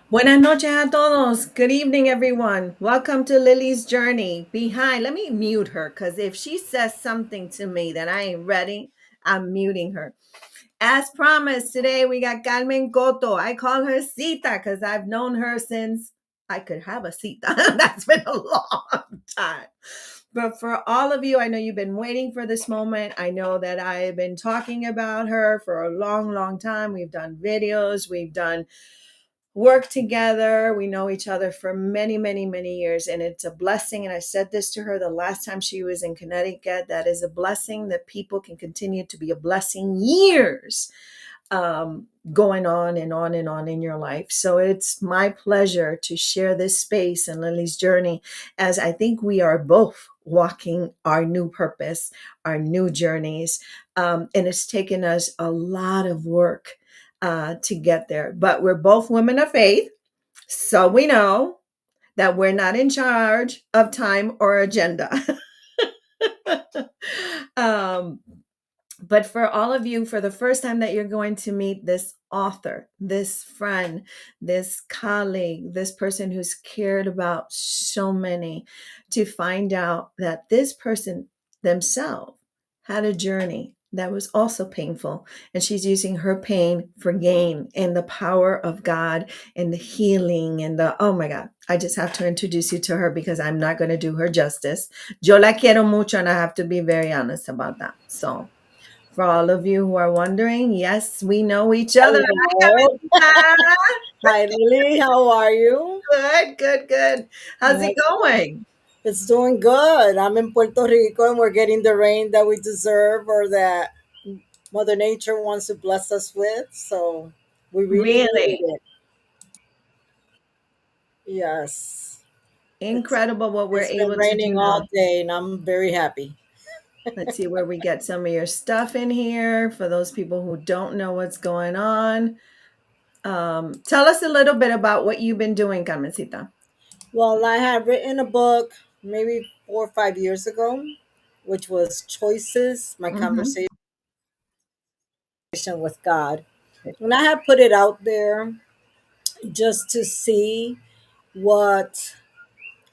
Buenas noches a todos. Good evening, everyone. Welcome to Lily's Journey. Behind, let me mute her because if she says something to me that I ain't ready, I'm muting her. As promised, today we got Carmen Coto. I call her Cita because I've known her since I could have a Cita. That's been a long time. But for all of you, I know you've been waiting for this moment. I know that I've been talking about her for a long, long time. We've done videos, we've done work together. We know each other for many, many, many years. And it's a blessing. And I said this to her the last time she was in Connecticut. That is a blessing that people can continue to be a blessing years going on and on and on in your life. So it's my pleasure to share this space and Lily's journey as I think we are both walking our new purpose, our new journeys. And it's taken us a lot of work to get there. But we're both women of faith. So we know that we're not in charge of time or agenda. um, but for all of you, for the first time that you're going to meet this author, this friend, this colleague, this person who's cared about so many, to find out that this person themselves had a journey that was also painful. And she's using her pain for gain and the power of God and the healing and oh my God, I just have to introduce you to her because I'm not going to do her justice. Yo la quiero mucho and I have to be very honest about that. So, for all of you who are wondering, yes, we know each other. Hello. Hi, Hi, Lily. How are you? Good, good, good. How's it going? It's doing good. I'm in Puerto Rico and we're getting the rain that we deserve or that Mother Nature wants to bless us with. So we really needed Really it. Yes. It's incredible what we're it's been able to do raining now. all day and I'm very happy. Let's see where we get some of your stuff in here for those people who don't know what's going on. Tell us a little bit about what you've been doing, Carmencita. Well, I had written a book maybe 4 or 5 years ago, which was Choices, my Mm-hmm. conversation with God. And I had put it out there just to see what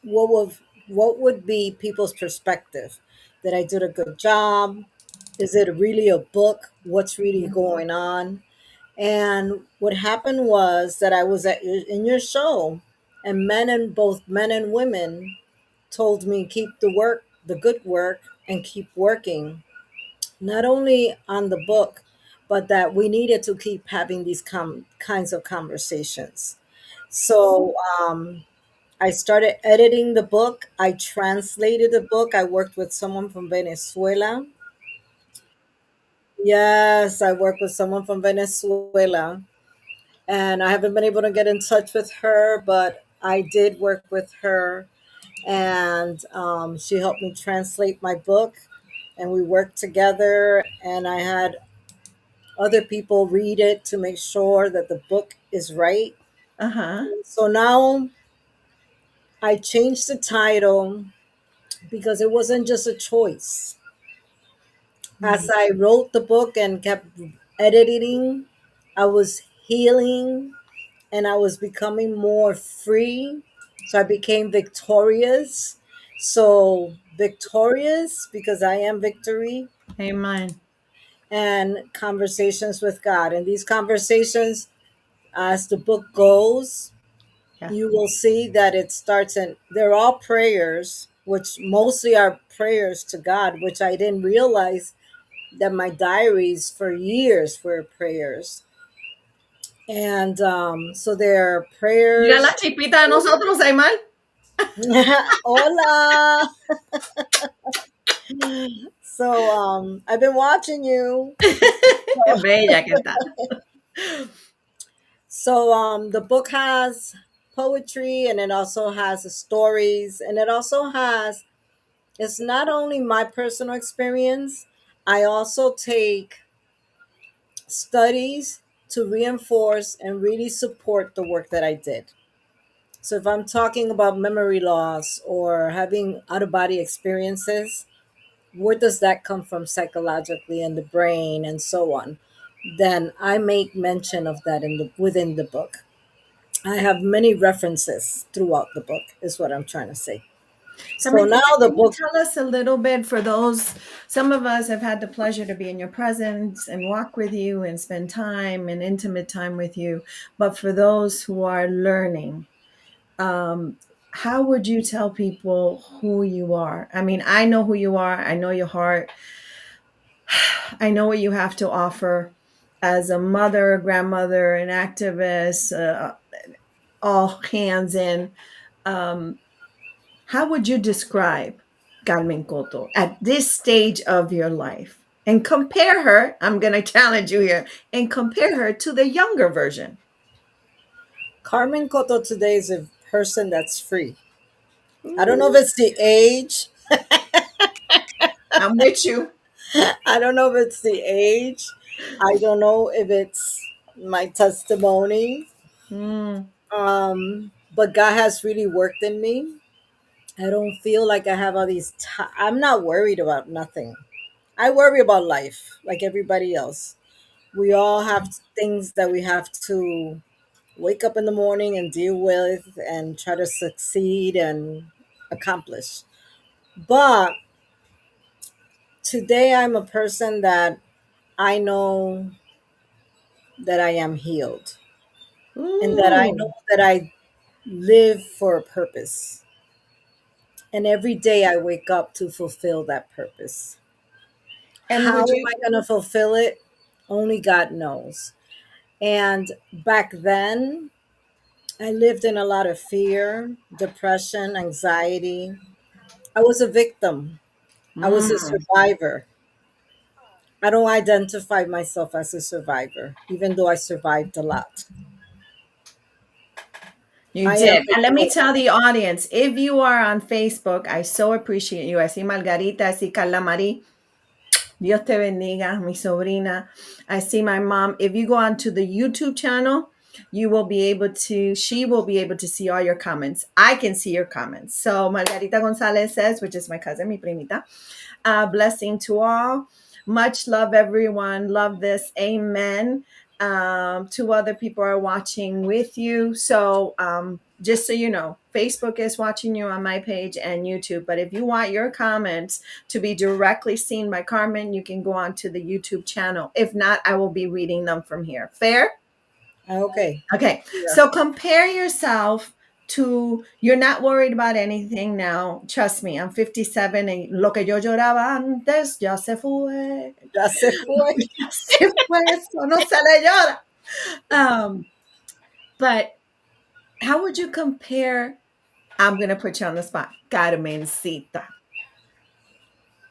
what would be people's perspective. That I did a good job? Is it really a book? What's really going on? And what happened was that I was in your show, and both men and women told me keep the good work, and keep working. Not only on the book, but that we needed to keep having these kinds of conversations. So I started editing the book. I translated the book. I worked with someone from Venezuela. Yes, I worked with someone from Venezuela. And I haven't been able to get in touch with her, but I did work with her. And she helped me translate my book. And we worked together. And I had other people read it to make sure that the book is right. Uh-huh. So now I changed the title because it wasn't just a choice. As I wrote the book and kept editing, I was healing and I was becoming more free. So I became victorious. So, victorious because I am victory, Amen. and conversations with God. And these conversations, as the book goes, Yeah. you will see that it starts in, they're all prayers, which mostly are prayers to God, which I didn't realize that my diaries for years were prayers. And so there are Mira prayers. la chipita de nosotros, Ayman. Hola. So I've been watching you. Bella, ¿qué tal? So the book has poetry, and it also has the stories, and it also has, it's not only my personal experience. I also take studies to reinforce and really support the work that I did. So if I'm talking about memory loss or having out of body experiences, where does that come from psychologically in the brain and so on? Then I make mention of that in the within the book. I have many references throughout the book, is what I'm trying to say. So Carmen, now the can you book, tell us a little bit for those? Some of us have had the pleasure to be in your presence and walk with you and spend time and intimate time with you. But for those who are learning, um, how would you tell people who you are? I mean, I know who you are, I know your heart, I know what you have to offer as a mother, grandmother, an activist, all hands in. Um, How would you describe Carmen Cotto at this stage of your life? And compare her, I'm going to challenge you here, and compare her to the younger version. Carmen Cotto today is a person that's free. I don't know if Ooh, it's the age. I'm with you. I don't know if it's the age. I don't know if it's my testimony. Mm, But God has really worked in me. I don't feel like I have all these. I'm not worried about nothing. I worry about life like everybody else. We all have things that we have to wake up in the morning and deal with and try to succeed and accomplish. But today I'm a person that I know that I am healed and that I know ooh. that I live for a purpose. And every day I wake up to fulfill that purpose. And How would am you? I going to fulfill it? Only God knows. And back then, I lived in a lot of fear, depression, anxiety. I was a victim. I was a Mm, survivor. I don't identify myself as a survivor, even though I survived a lot. you I am did. the And let me joy. tell the audience, if you are on Facebook, I so appreciate you. I see Margarita, I see Carla Marie. Dios te bendiga, mi sobrina. I see my mom. If you go onto the YouTube channel, you will be able to, she will be able to see all your comments. I can see your comments. So Margarita Gonzalez says, which is my cousin, mi primita, blessing to all. Much love, everyone. Love this. Amen. Two other people are watching with you. So, just so you know, Facebook is watching you on my page and YouTube. But if you want your comments to be directly seen by Carmen, you can go on to the YouTube channel. If not, I will be reading them from here. Fair? Okay. Okay, Yeah. so compare yourself to, you're not worried about anything now. Trust me, I'm 57 and lo que yo lloraba antes ya se fue. Ya se fue. Ya se fue, eso no se le llora. But how would you compare? I'm going to put you on the spot. Carmencita.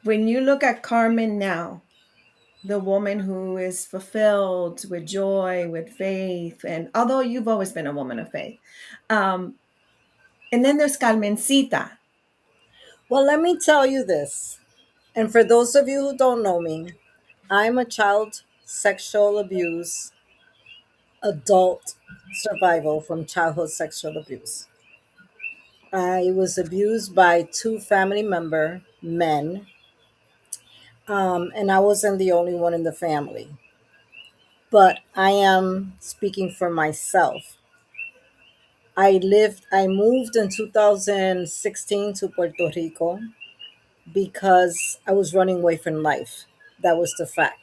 When you look at Carmen now, the woman who is fulfilled with joy, with faith, and although you've always been a woman of faith, um, and then there's Carmencita. Well, let me tell you this. And for those of you who don't know me, I'm a child sexual abuse adult survival from childhood sexual abuse. I was abused by two family member men, and I wasn't the only one in the family. But I am speaking for myself. I moved in 2016 to Puerto Rico because I was running away from life. That was the fact.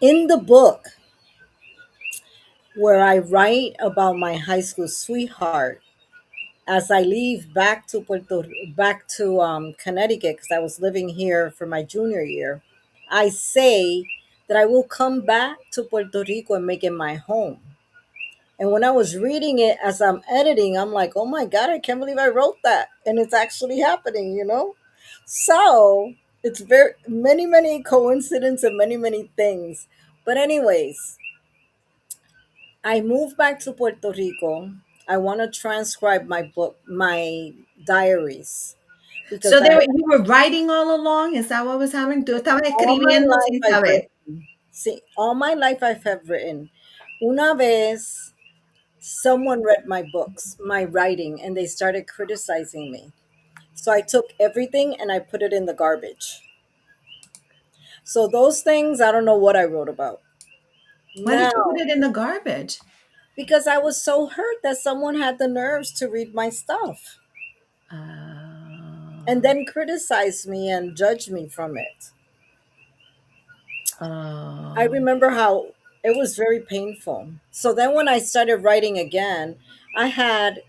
In the book, where I write about my high school sweetheart, as I leave back to Connecticut because I was living here for my junior year, I say that I will come back to Puerto Rico and make it my home. And when I was reading it as I'm editing, I'm like, oh my God, I can't believe I wrote that. And it's actually happening, you know? So it's very many coincidences and many things. But anyways, I moved back to Puerto Rico. I want to transcribe my book, my diaries, So because there, you were writing all along. Is that what was happening? Tú estabas all my escribiendo life sin I've saber. written. See, all my life I have written. Una vez, someone read my books, my writing, and they started criticizing me. So I took everything and I put it in the garbage. So those things, I don't know what I wrote about. Why did you Now, put it in the garbage? because I was so hurt that someone had the nerves to read my stuff and Oh, then criticize me and judge me from it. I oh. remember how it was very painful. So then when I started writing again, I had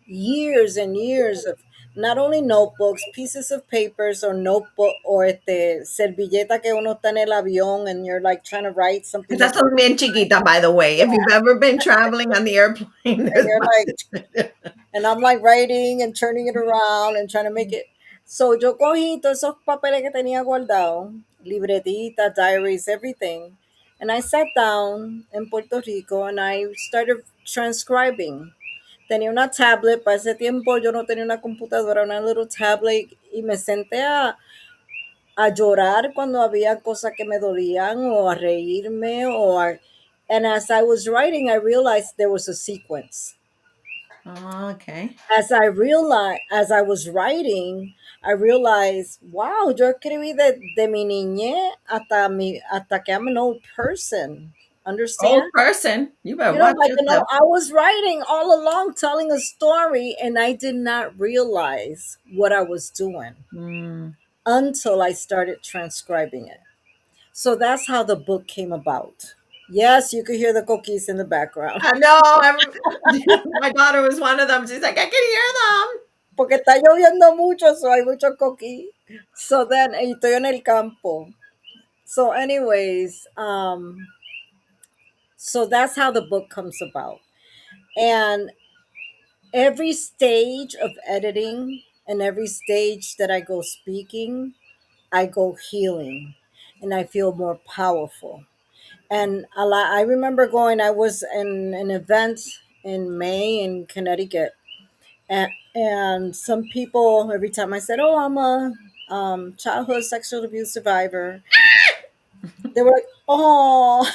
years and years of not only notebooks, pieces of papers or notebook or servilleta que uno está en el avión and you're like trying to write something Esas that you, son bien chiquitas, by the way. If you've ever been traveling on the airplane, and there's you're like, one. and I'm like writing and turning it around and trying to make it. So yo cogí todos esos papeles que tenía guardado, libretitas, diaries, everything. And I sat down in Puerto Rico and I started transcribing. Tenía una tablet, para ese tiempo yo no tenía una computadora, una little tablet, y me senté a llorar cuando había cosas que me dolían o a reírme and as I was writing, I realized there was a sequence. Oh, okay. As I was writing, I realized, wow, yo escribí de mi niñez hasta que I'm an old person. Old Understand? person, you better You know, watch like, yourself. I was writing all along, telling a story, and I did not realize what I was doing Mm. until I started transcribing it. So that's how the book came about. Yes, you could hear the cookies in the background. I know. My daughter was one of them. She's like, I can hear them. Porque está lloviendo mucho, so hay mucho coquí. So then, y estoy en el campo. So, anyways, so that's how the book comes about. And every stage of editing and every stage that I go speaking, I go healing and I feel more powerful. And I remember I was in an event in May in Connecticut. And some people, every time I said, "Oh, I'm a childhood sexual abuse survivor," they were like, "Oh,"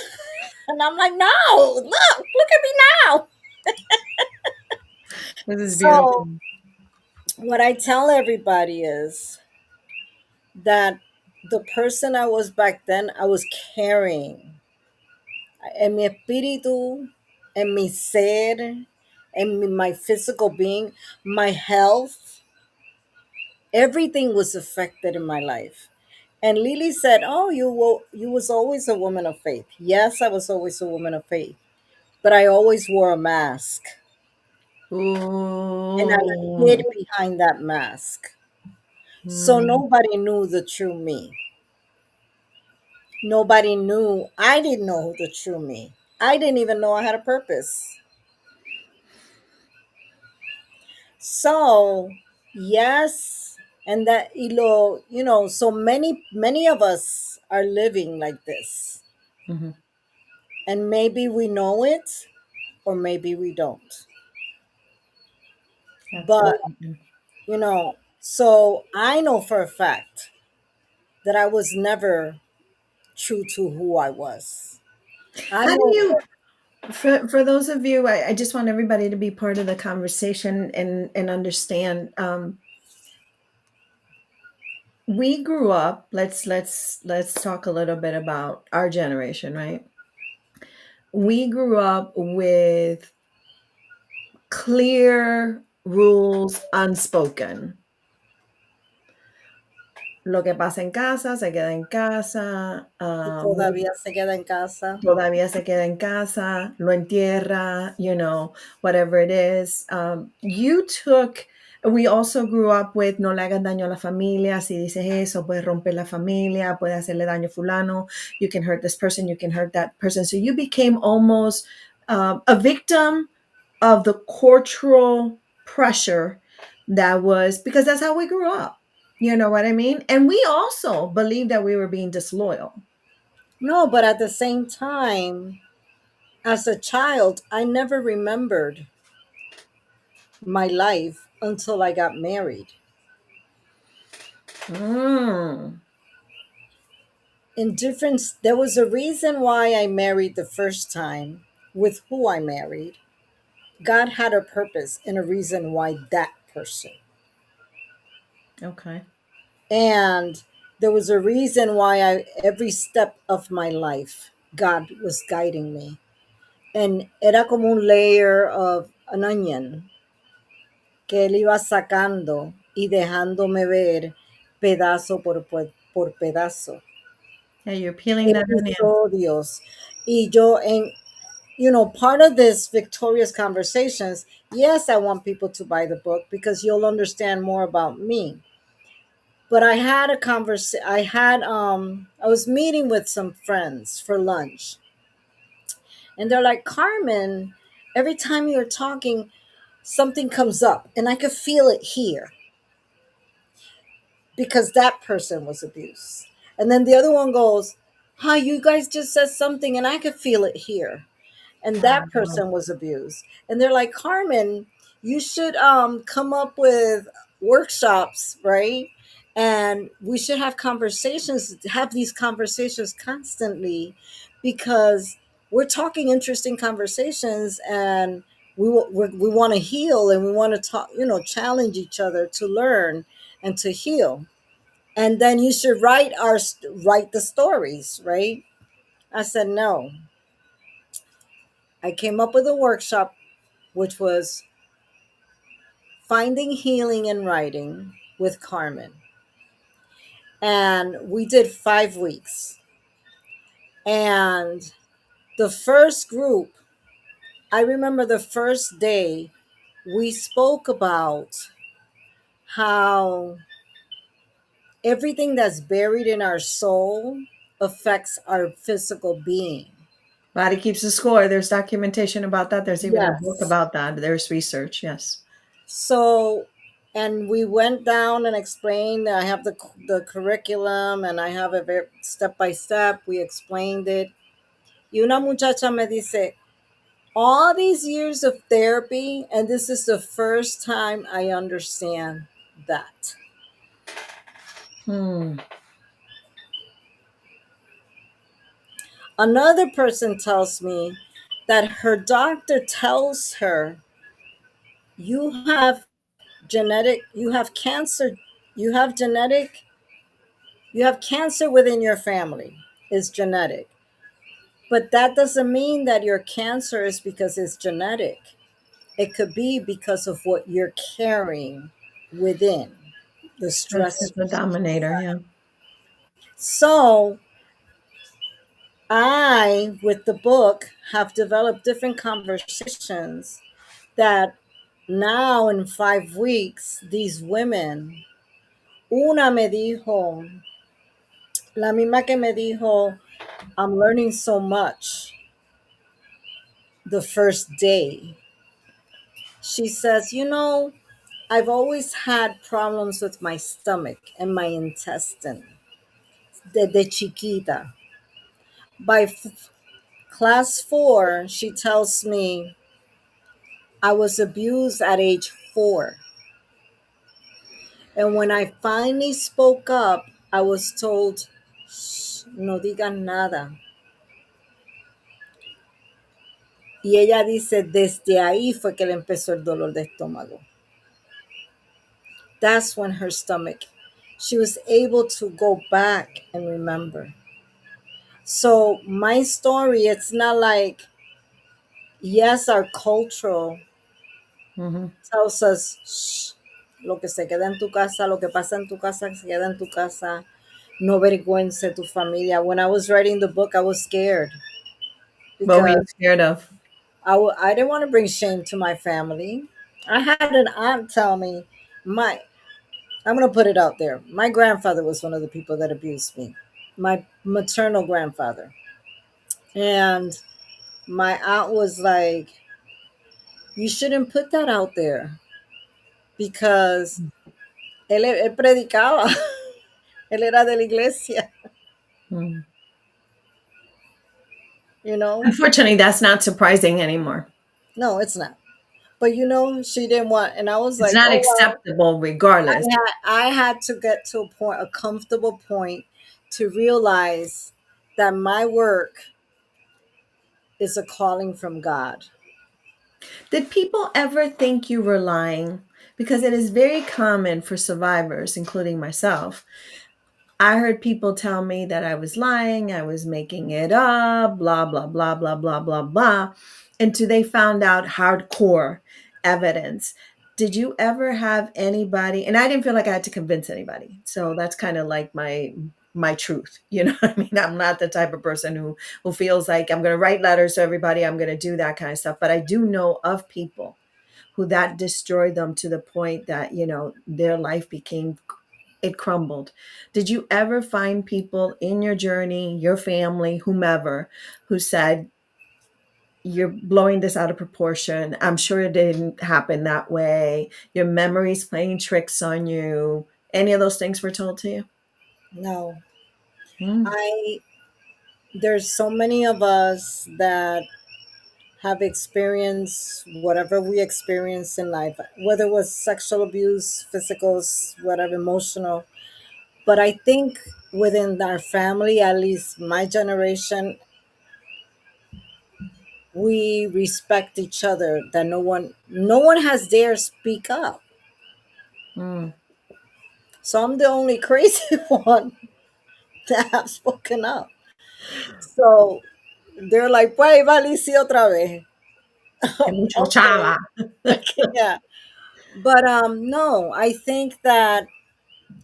and I'm like, "No, look at me now." This is So beautiful. what I tell everybody is that the person I was back then, I was carrying en mi espíritu, en mi ser, my physical being, my health, everything was affected in my life. And Lily said, "Oh, you was always a woman of faith." Yes, I was always a woman of faith, but I always wore a mask, and I hid Ooh. behind that mask. So Mm. nobody knew the true me. Nobody knew. I didn't know the true me. I didn't even know I had a purpose. So, yes, and that so many of us are living like this. Mhm. And maybe we know it or maybe we don't. But, Absolutely. so I know for a fact that I was never true to who I was. I How do know you, for those of you, I just want everybody to be part of the conversation and understand. We grew up. Let's talk a little bit about our generation, right? We grew up with clear rules unspoken. Lo que pasa en casa se queda en casa. y todavía se queda en casa. Todavía se queda en casa, lo entierra, whatever it is. We also grew up with no le hagas daño a la familia. Si dices eso, puedes romper la familia, puede hacerle daño a fulano. You can hurt this person, you can hurt that person. So you became almost a victim of the cultural pressure that was, because that's how we grew up. You know what I mean? And we also believed that we were being disloyal. No, but at the same time, as a child, I never remembered my life until I got married. Mm. There was a reason why I married the first time with who I married. God had a purpose and a reason why that person. Okay. And there was a reason why every step of my life, God was guiding me. and era como un layer of an onion que él iba sacando y dejándome ver pedazo por pedazo, Yeah, you're peeling that onion. episodios. Y yo, en, part of this victorious conversations, yes, I want people to buy the book because you'll understand more about me. But I had a I was meeting with some friends for lunch, and they're like, Carmen, every time you're talking, something comes up, and I could feel it here because that person was abused. And then the other one goes, hi, you guys just said something, and I could feel it here. And that Wow. person was abused. And they're like, Carmen, you should come up with workshops, right? And we should have these conversations constantly, because we're talking interesting conversations, and we want to heal, and we want to talk, challenge each other to learn and to heal. And then you should write the stories, right? I said no. I came up with a workshop, which was finding healing in writing with Carmen. And we did 5 weeks. And the first group, I remember the first day we spoke about how everything that's buried in our soul affects our physical being. Body keeps the score. There's documentation about that. There's even a book Yes. about that. There's research. Yes. So, and we went down and explained. I have the curriculum, and I have it very step by step. We explained it. Y una muchacha me dice, all these years of therapy, and this is the first time I understand that. Hmm. Another person tells me that her doctor tells her, you have you have cancer, you have genetic, you have cancer within your family. It's genetic. But that doesn't mean that your cancer is because it's genetic. It could be because of what you're carrying within, the That's it, stress. the dominator. Yeah. So I, with the book, have developed different conversations that now in 5 weeks, these women, una me dijo, la misma que me dijo, I'm learning so much the first day. She says, I've always had problems with my stomach and my intestine desde chiquita. By class 4, she tells me I was abused at age 4. And when I finally spoke up, I was told, "Shh, no digan nada." Y ella dice, desde ahí fue que le empezó el dolor de estómago. That's when her stomach, she was able to go back and remember. So my story, it's not like, yes, our cultural Hmm. tells us, shh, lo que se queda en tu casa, lo que pasa en tu casa, se queda en tu casa. No vergüenza tu familia. When I was writing the book, I was scared What were you because scared of? I didn't want to bring shame to my family. I had an aunt tell me, my, I'm going to put it out there. My grandfather was one of the people that abused me, my maternal grandfather. And my aunt was like, you shouldn't put that out there because él predicaba, él era de la iglesia, Hmm. you know? Unfortunately, that's not surprising anymore. No, it's not. But she didn't want, and I was It's like, not oh well, acceptable, regardless. I had to get to a point, a comfortable point, to realize that my work is a calling from God. Did people ever think you were lying? Because it is very common for survivors, including myself. I heard people tell me that I was lying, I was making it up, blah, blah, blah, blah, blah, blah, blah. until they found out hardcore evidence. Did you ever have anybody, and I didn't feel like I had to convince anybody. So that's kind of like my truth. You know what I mean? I'm not the type of person who feels like I'm going to write letters to everybody, I'm going to do that kind of stuff, but I do know of people who that destroyed them to the point that, their life became, it crumbled. Did you ever find people in your journey, your family, whomever, who said, you're blowing this out of proportion? I'm sure it didn't happen that way. Your memory's playing tricks on you. Any of those things were told to you? No, Mm, I there's so many of us that have experienced whatever we experience in life, whether it was sexual abuse, physical, whatever, emotional. But I think within our family, at least my generation, we respect each other. That no one has dare speak up. mm. So I'm the only crazy one that have spoken up. So they're like, "Pues, Valici otra vez." Que mucho Okay, chava. yeah. But no, I think that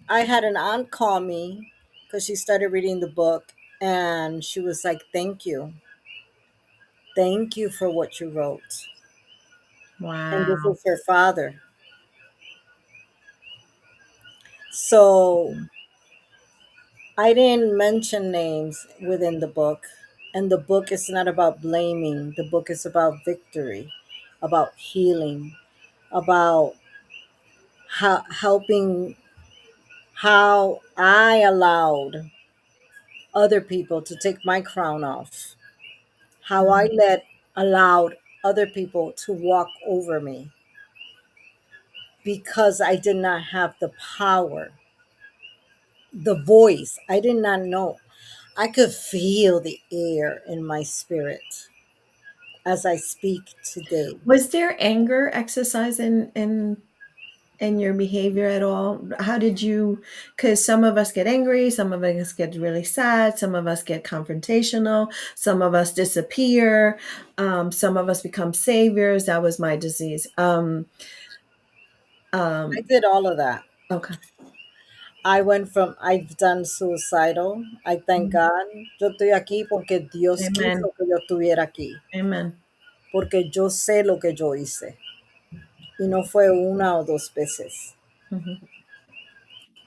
I had an aunt call me because she started reading the book, and she was like, thank you for what you wrote." And this Wow. is her father. So I didn't mention names within the book. And the book is not about blaming, the book is about victory, about healing, about helping, how I allowed other people to take my crown off, how I Mm. allowed other people to walk over me because I did not have the power, the voice. I did not know. I could feel the air in my spirit as I speak today. Was there anger exercise in your behavior at all? How did you, because some of us get angry, some of us get really sad, some of us get confrontational, some of us disappear, some of us become saviors. That was my disease. I Um, did all of that. okay. I've done suicidal. I thank Mhm. God. Yo estoy aquí porque Dios Amen. quiso que yo estuviera aquí. Amen. Porque yo sé lo que yo hice. Y no fue una o dos veces. Mhm.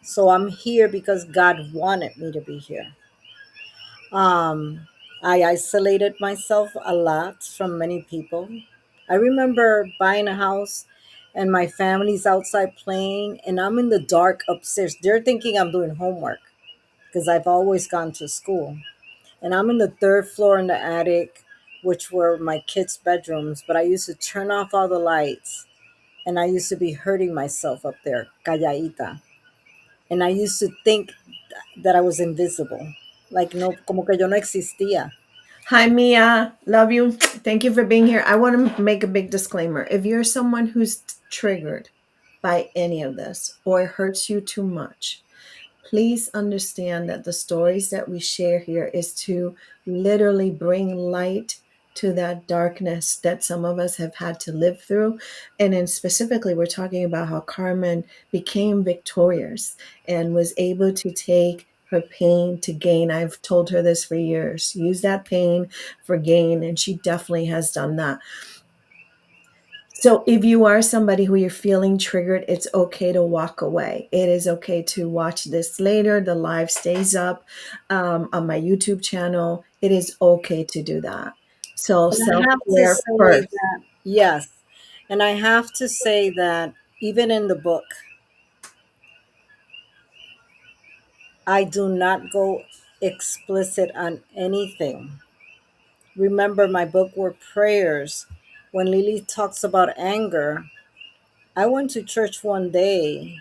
So I'm here because God wanted me to be here. Um, I isolated myself a lot from many people. I remember buying a house and my family's outside playing, and I'm in the dark upstairs. They're thinking I'm doing homework because I've always gone to school. And I'm in the third floor in the attic, which were my kids' bedrooms, but I used to turn off all the lights and I used to be hurting myself up there, calladita. And I used to think that I was invisible, like no, como que yo no existía. Hi, Mia. Love you. Thank you for being here. I want to make a big disclaimer. If you're someone who's triggered by any of this or it hurts you too much, please understand that the stories that we share here is to literally bring light to that darkness that some of us have had to live through. And then specifically, we're talking about how Carmen became victorious and was able to take her pain to gain. I've told her this for years: use that pain for gain. And she definitely has done that. So if you are somebody who you're feeling triggered, it's okay to walk away. It is okay to watch this later. The live stays up on my YouTube channel. It is okay to do that. So And self I have to care say first. that, yes. And I have to say that even in the book, I do not go explicit on anything. Remember, my book were prayers. When Lily talks about anger, I went to church one day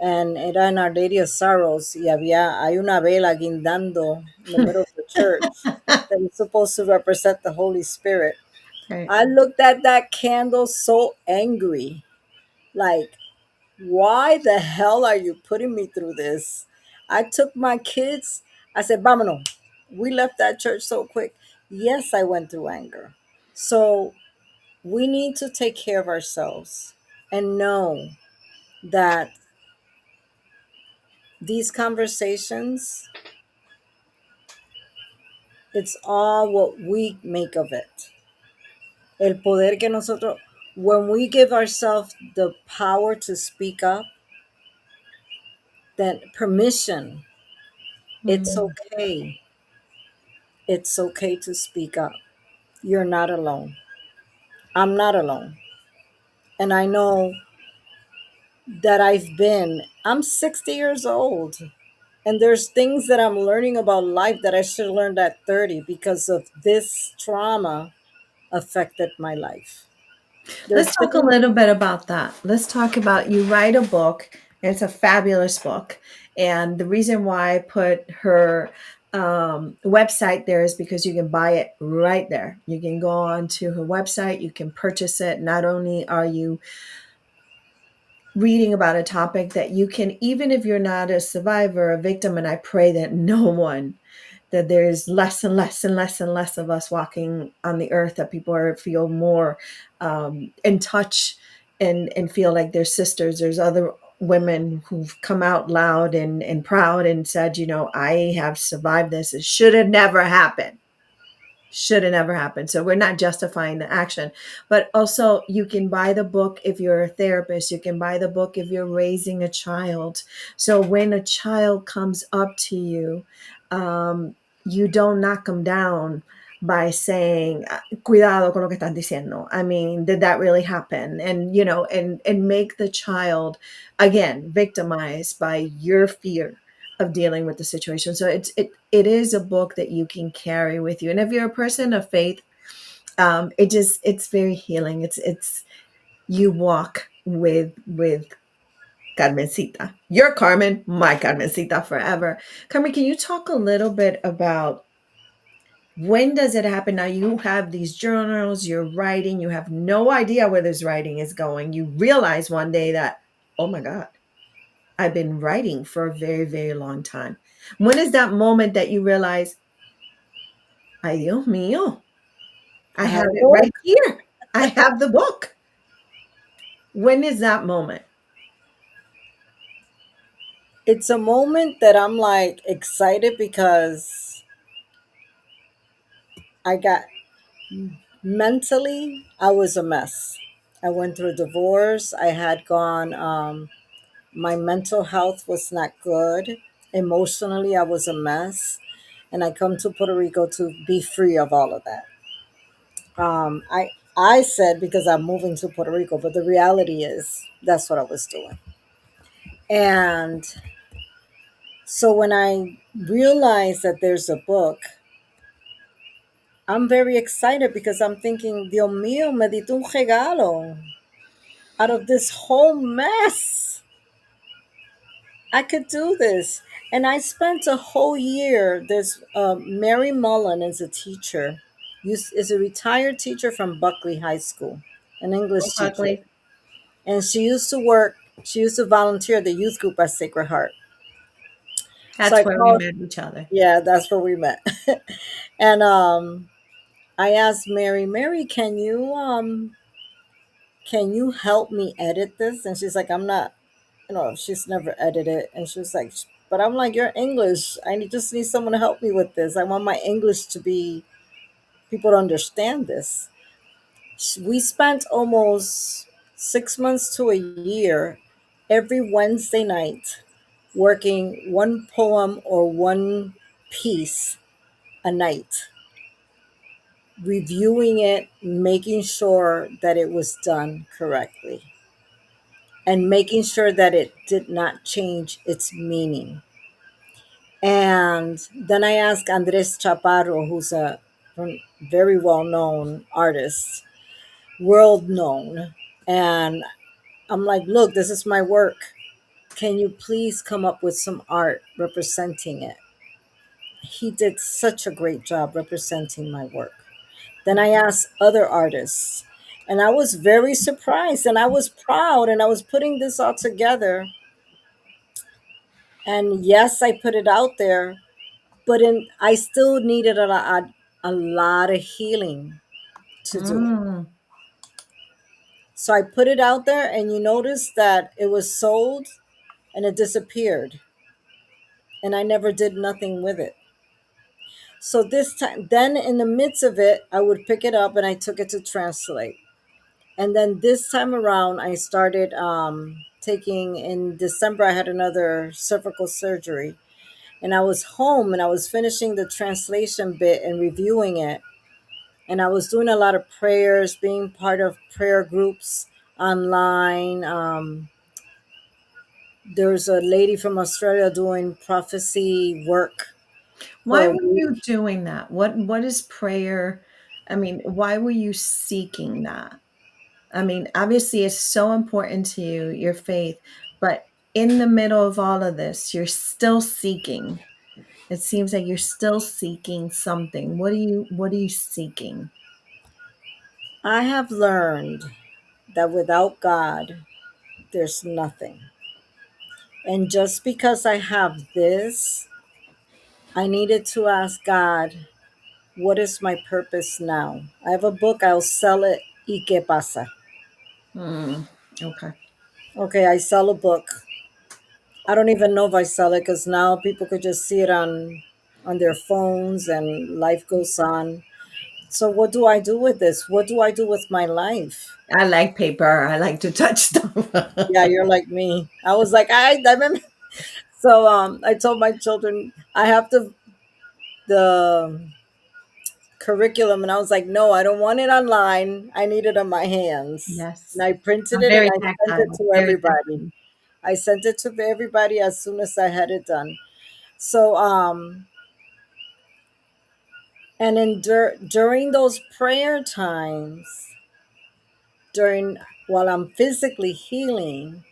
and era en Our Lady of Sorrows y hay una vela guindando in the middle of the church that is supposed to represent the Holy Spirit. Right. I looked at that candle so angry, like, why the hell are you putting me through this? I took my kids, I said, vámonos. We left that church so quick. Yes, I went through anger. So we need to take care of ourselves and know that these conversations, it's all what we make of it. El poder que nosotros, when we give ourselves the power to speak up, then permission, it's Mhm. okay. It's okay to speak up. You're not alone. I'm not alone. And I know that I'm 60 years old. And there's things that I'm learning about life that I should have learned at 30 because of this trauma affected my life. There's Let's talk a things little bit about that. Let's talk about you write a book, and it's a fabulous book. And the reason why I put her website there is because you can buy it right there. You can go onto her website, you can purchase it. Not only are you reading about a topic that you can, even if you're not a survivor, a victim, and I pray that no one, that there's less and less and less and less of us walking on the earth, that people are feel more in touch and feel like they're sisters. There's other women who've come out loud and proud and said, you know, I have survived this. It should have never happened, should have never happened. So we're not justifying the action, but also you can buy the book if you're a therapist. You can buy the book if you're raising a child. So when a child comes up to you, you don't knock them down by saying, cuidado con lo que estás diciendo. I mean, did that really happen? And, you know, and make the child, again, victimized by your fear of dealing with the situation. So it is a book that you can carry with you. And if you're a person of faith, it's very healing. It's you walk with Carmencita. Your Carmen, my Carmencita forever. Carmen, can you talk a little bit about when does it happen? Now you have these journals, you're writing, you have no idea where this writing is going. You realize one day that, oh my God, I've been writing for a very, very long time. When is that moment that you realize, ay Dios mío, I I have had a it book. right here. I have the book. When is that moment? It's a moment that I'm like excited because I got mentally, I was a mess. I went through a divorce. I had gone, my mental health was not good. Emotionally, I was a mess. And I come to Puerto Rico to be free of all of that. I said because I'm moving to Puerto Rico, but the reality is that's what I was doing. And so when I realized that there's a book, I'm very excited because I'm thinking, Dios mío, me diste un regalo out of this whole mess. I could do this. And I spent a whole year. There's Mary Mullen is a teacher, is a retired teacher from Buckley High School, an Oh, English teacher. Buckley, And she used to volunteer at the youth group at Sacred Heart. So that's I where we called, met each other. yeah, that's where we met. And I asked Mary, can you help me edit this? And she's like, I'm not, she's never edited. And she was like, but I'm like, you're English. Just need someone to help me with this. I want my English to be, people to understand this. We spent almost 6 months to a year every Wednesday night working one poem or one piece a night, reviewing it, making sure that it was done correctly, and making sure that it did not change its meaning. And then I asked Andres Chaparro, who's a very well known artist, world known. And I'm like, look, this is my work. Can you please come up with some art representing it? He did such a great job representing my work. Then I asked other artists, and I was very surprised and I was proud, and I was putting this all together. And yes, I put it out there, but I still needed a lot of healing. to do it. Mm. So I put it out there, and you notice that it was sold and it disappeared, and I never did nothing with it. So this time, then in the midst of it, I would pick it up and I took it to translate. And then this time around, I started taking, in December, I had another cervical surgery. And I was home and I was finishing the translation bit and reviewing it. And I was doing a lot of prayers, being part of prayer groups online. There's a lady from Australia doing prophecy work for Why a were week. you doing that? What is prayer? I mean, why were you seeking that? I mean, obviously it's so important to you, your faith, but in the middle of all of this, you're still seeking. It seems like you're still seeking something. What are you seeking? I have learned that without God, there's nothing. And just because I have this, I needed to ask God, what is my purpose now? I have a book, I'll sell it. ¿Y qué pasa? Hmm. Okay. Okay, I sell a book. I don't even know if I sell it because now people could just see it on their phones and life goes on. So what do I do with this? What do I do with my life? I like paper. I like to touch stuff. Yeah, you're like me. I was like, I remember. So I told my children I have the curriculum, and I was like, no, I don't want it online. I need it on my hands. And Yes. I printed I'm it and very I sent it tactile. to Very everybody. tactile. I sent it to everybody as soon as I had it done. So and in during those prayer times, during while I'm physically healing,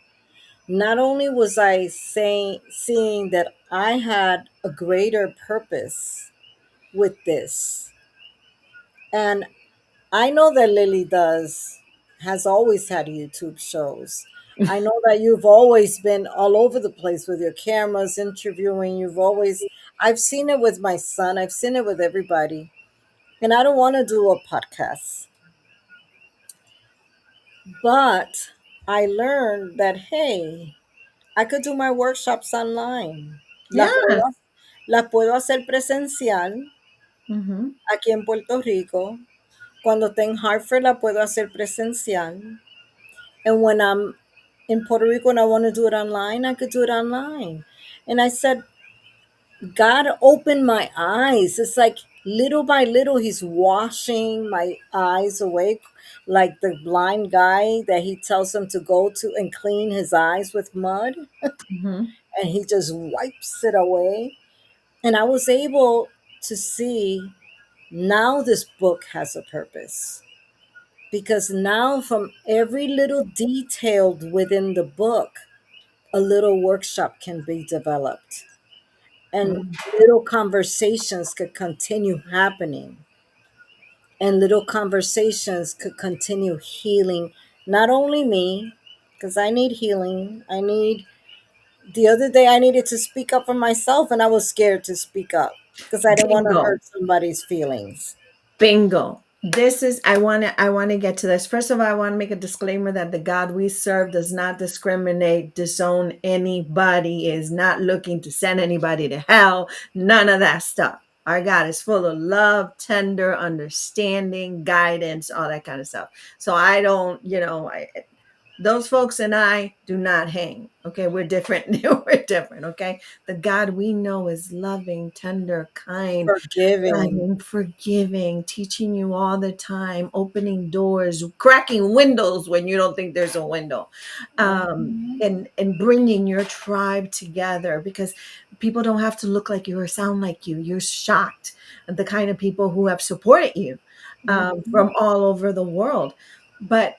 not only was I saying seeing that I had a greater purpose with this, and I know that Lily does has always had YouTube shows. I know that you've always been all over the place with your cameras interviewing. You've always I've seen it with my son. I've seen it with everybody. And I don't want to do a podcast. But I learned that hey, I could do my workshops online. Yes. La puedo hacer presencial Hmm. aquí en Puerto Rico. Cuando esté en Hartford la puedo hacer presencial. And when I'm in Puerto Rico and I want to do it online, I could do it online. And I said, God opened my eyes. It's like little by little, He's washing my eyes away, like the blind guy that He tells him to go to and clean his eyes with mud, Hmm. and He just wipes it away. And I was able to see now this book has a purpose because now, from every little detail within the book, a little workshop can be developed and little conversations could continue happening and little conversations could continue healing not only me because I need healing. I need The other day I needed to speak up for myself and I was scared to speak up because I didn't want to Bingo. hurt somebody's feelings. Bingo. This is I want to get to this. First of all, I want to make a disclaimer that the God we serve does not discriminate, disown anybody, is not looking to send anybody to hell, none of that stuff. Our God is full of love, tender, understanding, guidance, all that kind of stuff. So I don't, those folks and I do not hang. Okay, we're different. We're different. Okay, the God we know is loving, tender, kind, Forgiving. loving, forgiving, teaching you all the time, opening doors, cracking windows when you don't think there's a window, Mhm. and bringing your tribe together because people don't have to look like you or sound like you. You're shocked at the kind of people who have supported you Mhm. from all over the world. But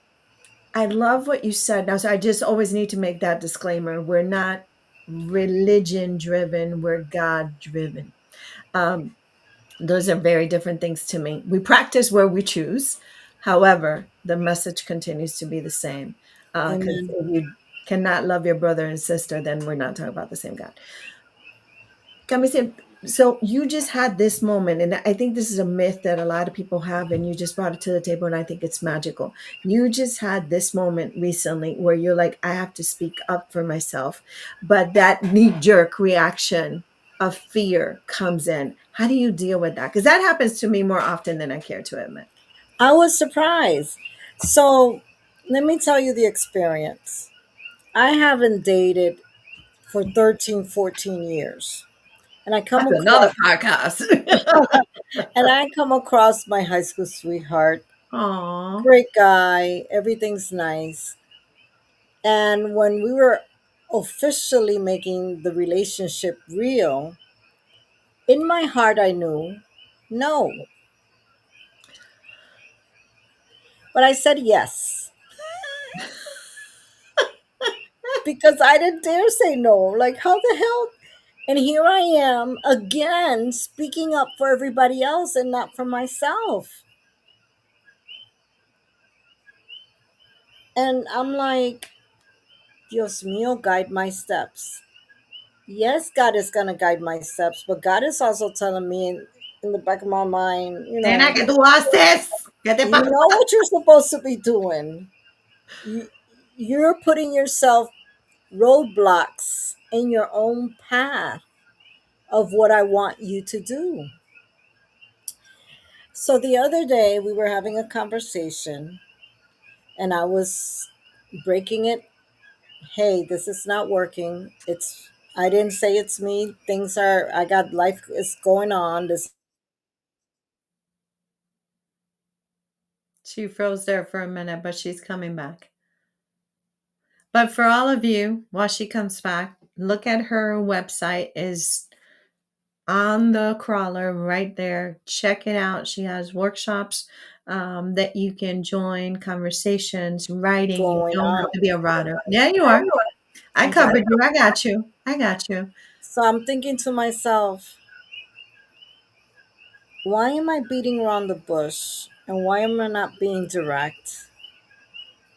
I love what you said. Now, so I just always need to make that disclaimer. We're not religion driven, we're God driven. Um, those are very different things to me. We practice where we choose. However, the message continues to be the same. Because Amen. if you cannot love your brother and sister, then we're not talking about the same God. Come see. So you just had this moment, and I think this is a myth that a lot of people have, and you just brought it to the table, and I think it's magical. You just had this moment recently where you're like, I have to speak up for myself, but that knee-jerk reaction of fear comes in. How do you deal with that? Because that happens to me more often than I care to admit. I was surprised. So let me tell you the experience. I haven't dated for 13, 14 years. And I come That's another across podcast. and I come across my high school sweetheart. Aw. Great guy, everything's nice. And when we were officially making the relationship real, in my heart I knew no. But I said yes because I didn't dare say no. Like, how the hell? And here I am again speaking up for everybody else and not for myself. And I'm like, Dios mío, guide my steps. Yes, God is going to guide my steps, but God is also telling me in the back of my mind, Nena, ¿qué tú haces? ¿Qué te you pasa? know what you're supposed to be doing. You, you're putting yourself roadblocks in your own path of what I want you to do. So the other day we were having a conversation and I was breaking it. Hey, this is not working. I didn't say it's me. Things are I got life is going on. This She froze there for a minute, but she's coming back. But for all of you, while she comes back, look at her website is on the crawler right there. Check it out. She has workshops that you can join, conversations, writing. You going don't on. have to be a writer. Yeah, you are. I Okay. covered you. I got you. I got you. So I'm thinking to myself, why am I beating around the bush? And why am I not being direct?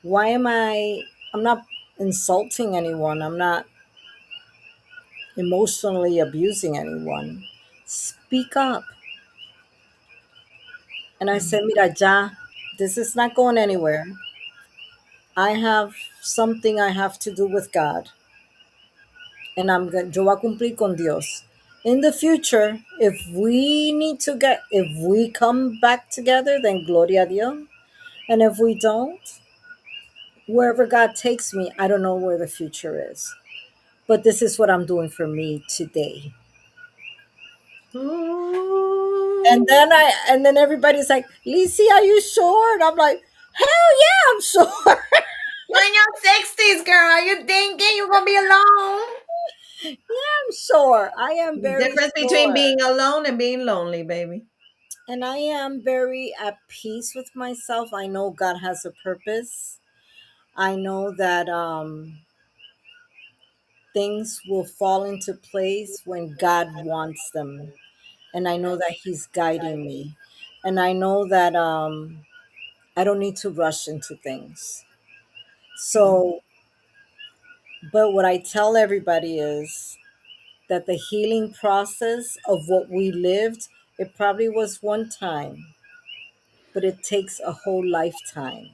Why am I'm not insulting anyone. I'm not emotionally abusing anyone. Speak up. And I said, mira, ya, this is not going anywhere. I have something I have to do with God. And yo voy a cumplir con Dios. In the future, if we come back together, then gloria a Dios. And if we don't, wherever God takes me, I don't know where the future is. But this is what I'm doing for me today. Ooh. And then everybody's like, Lisi, are you sure? And I'm like, hell yeah, I'm sure. You're in your 60s, girl. You thinking you're going to be alone? I'm sure. I am very Difference between sure. being alone and being lonely, baby. And I am very at peace with myself. I know God has a purpose. I know that things will fall into place when God wants them. And I know that He's guiding me. And I know that I don't need to rush into things. So, but what I tell everybody is that the healing process of what we lived, it probably was one time, but it takes a whole lifetime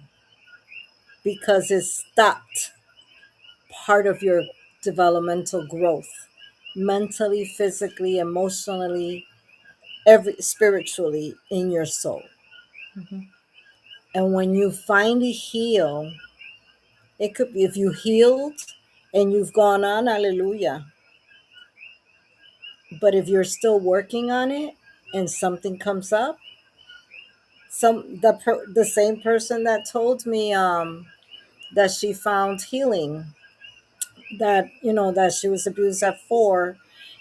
because it stopped part of your developmental growth mentally, physically, emotionally, every spiritually in your soul. Mhm. And when you finally heal, it could be if you healed and you've gone on, hallelujah. But if you're still working on it and something comes up, the same person that told me that she found healing, that that she was abused at 4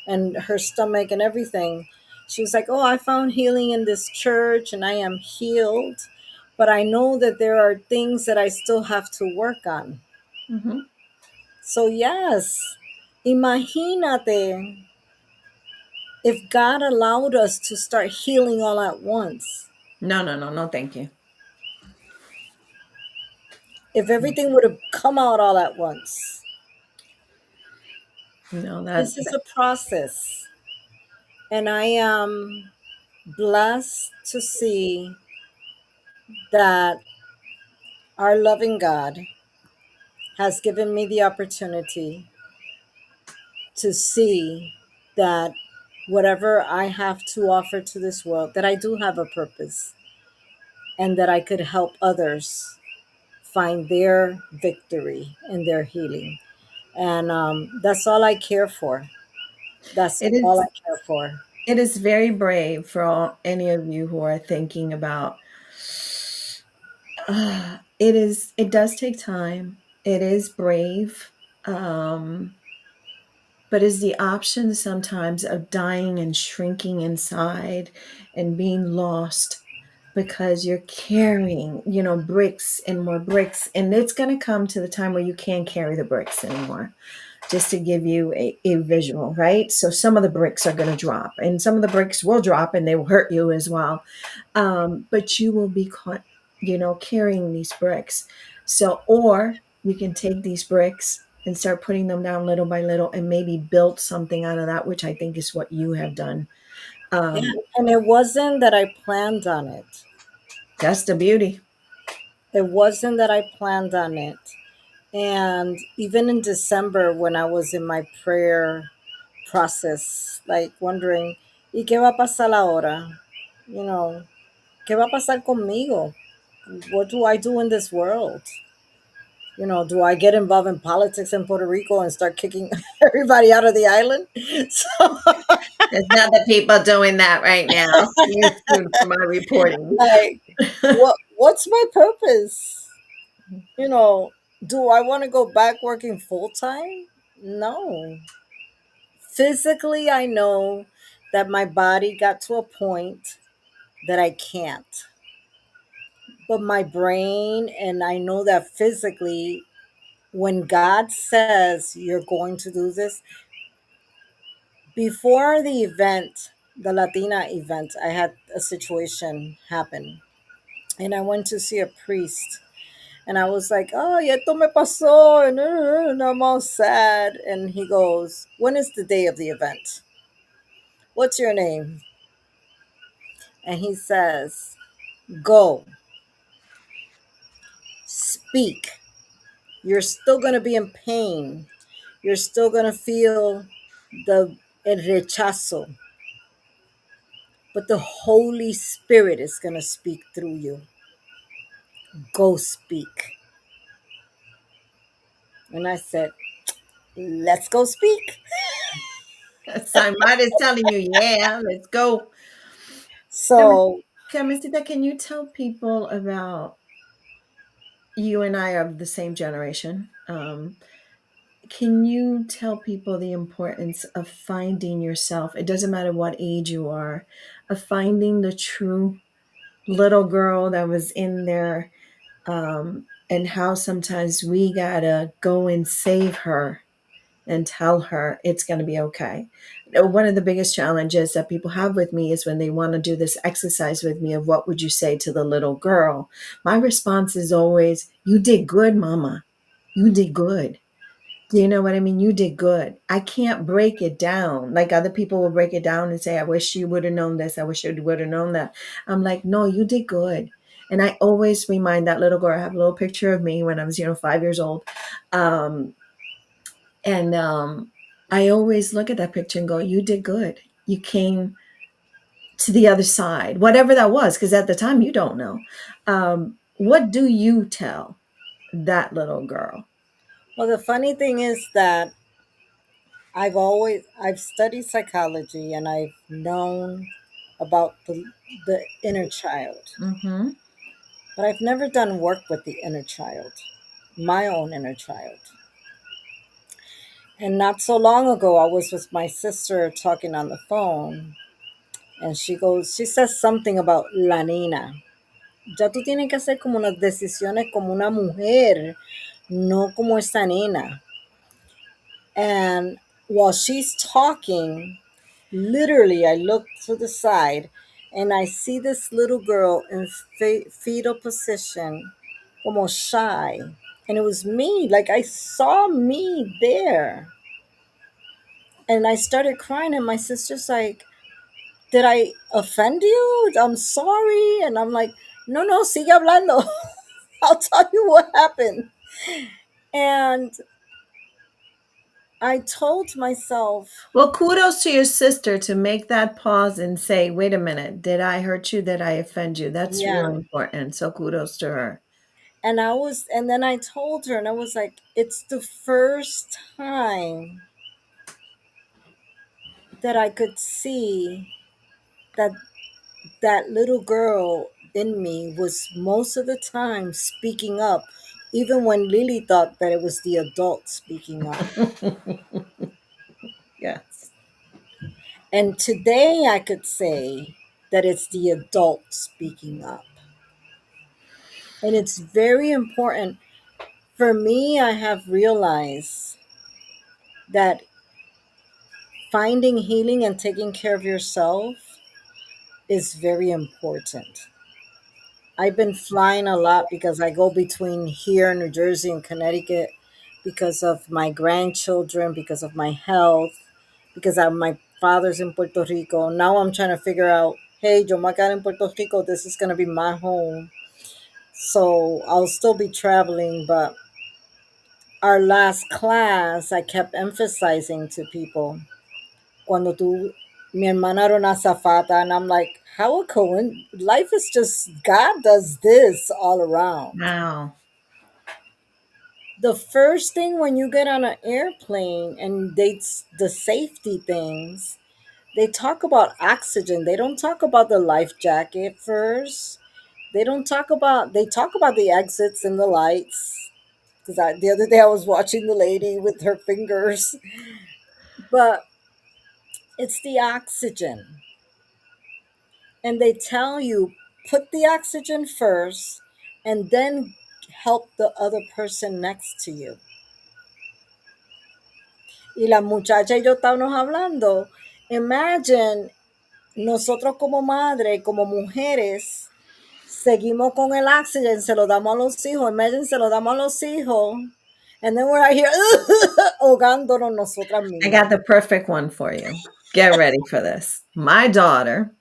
and her stomach and everything, she was like, oh, I found healing in this church and I am healed, but I know that there are things that I still have to work on. Mhm. So yes, imagínate if God allowed us to start healing all at once, No, no, no, no, thank you. if everything would have come out all at once. No, This is a process. And I am blessed to see that our loving God has given me the opportunity to see that whatever I have to offer to this world, that I do have a purpose and that I could help others find their victory and their healing. And that's all I care for. That's It all I is care for. it is very brave for any of you who are thinking about it does take time. It is brave. Um but is the option sometimes of dying and shrinking inside and being lost because you're carrying, bricks and more bricks, and it's going to come to the time where you can't carry the bricks anymore. Just to give you a visual, right? So some of the bricks are going to drop, and some of the bricks will drop and they will hurt you as well. But you will be caught, carrying these bricks. So, or you can take these bricks and start putting them down little by little and maybe build something out of that, which I think is what you have done. Yeah. Um, And it wasn't that I planned on it. that's the beauty. It wasn't that I planned on it. And even in December, when I was in my prayer process, like wondering, ¿y qué va a pasar ahora? You know, ¿qué va a pasar conmigo? What do I do in this world? Do I get involved in politics in Puerto Rico and start kicking everybody out of the island? So, There's other people doing that right now. You're screwed for my reporting. like, what's my purpose? You know, do I want to go back working full time? No. Physically, I know that my body got to a point that I can't. But my brain, and I know that physically, when God says you're going to do this, before the event, the Latina event, I had a situation happen. And I went to see a priest. And I was like, oh, y esto me pasó. And I'm all sad. And he goes, when is the day of the event? What's your name? And he says, go, speak. You're still going to be in pain. You're still going to feel the el rechazo, but the Holy Spirit is going to speak through you. Go speak. And I said, let's go speak. Simon is telling you, yeah, let's go. So, Camisita, can you tell people about you and I are of the same generation? Can you tell people the importance of finding yourself? It doesn't matter what age you are, of finding the true little girl that was in there, and how sometimes we gotta go and save her and tell her it's going to be okay. One of the biggest challenges that people have with me is when they want to do this exercise with me of what would you say to the little girl? My response is always, you did good, mama. You did good. Do you know what I mean? You did good. I can't break it down like other people will break it down and say, I wish you would have known this. I wish you would have known that. I'm like, no, you did good. And I always remind that little girl, I have a little picture of me when I was, 5 years old. Um, and I always look at that picture and go, you did good. You came to the other side, whatever that was, because at the time you don't know. What do you tell that little girl? well, the funny thing is that I've studied psychology and I've known about the inner child, Hmm. but I've never done work with the inner child, my own inner child. And not so long ago, I was with my sister talking on the phone, and she says something about la nina. Ya tú tienes que hacer como unas decisiones como una mujer, no como esa nena. And while she's talking, literally, I look to the side and I see this little girl in fetal position, como shy. And it was me, like I saw me there. And I started crying, and my sister's like, did I offend you? I'm sorry. And I'm like, no, no, sigue hablando. I'll tell you what happened. And I told myself, Well, kudos to your sister to make that pause and say, wait a minute, did I hurt you? Did I offend you? That's yeah. really important. So kudos to her. And then I told her, and I was like, it's the first time that I could see that that little girl in me was most of the time speaking up, even when Lily thought that it was the adult speaking up. Yes. And today I could say that it's the adult speaking up. And it's very important. For me, I have realized that finding healing and taking care of yourself is very important. I've been flying a lot because I go between here, New Jersey, and Connecticut because of my grandchildren, because of my health, because my father's in Puerto Rico. Now I'm trying to figure out, hey, yo me quedé in Puerto Rico. This is going to be my home. So I'll still be traveling. But our last class, I kept emphasizing to people, cuando tú, mi hermana era una zafata, and I'm like, how a life is just, God does this all around. Wow. The first thing when you get on an airplane and the safety things, they talk about oxygen. They don't talk about the life jacket first. They talk about the exits and the lights. Because the other day I was watching the lady with her fingers, but it's the oxygen. And they tell you put the oxygen first and then help the other person next to you. Y la muchacha y yo estábamos hablando. Imagine nosotros como madre, como mujeres, seguimos con el oxygen, se lo damos a los hijos. Imagine se lo damos a los hijos. And then we're out here ahogándonos nosotras I got mismas. the perfect one for you. Get ready for this. My daughter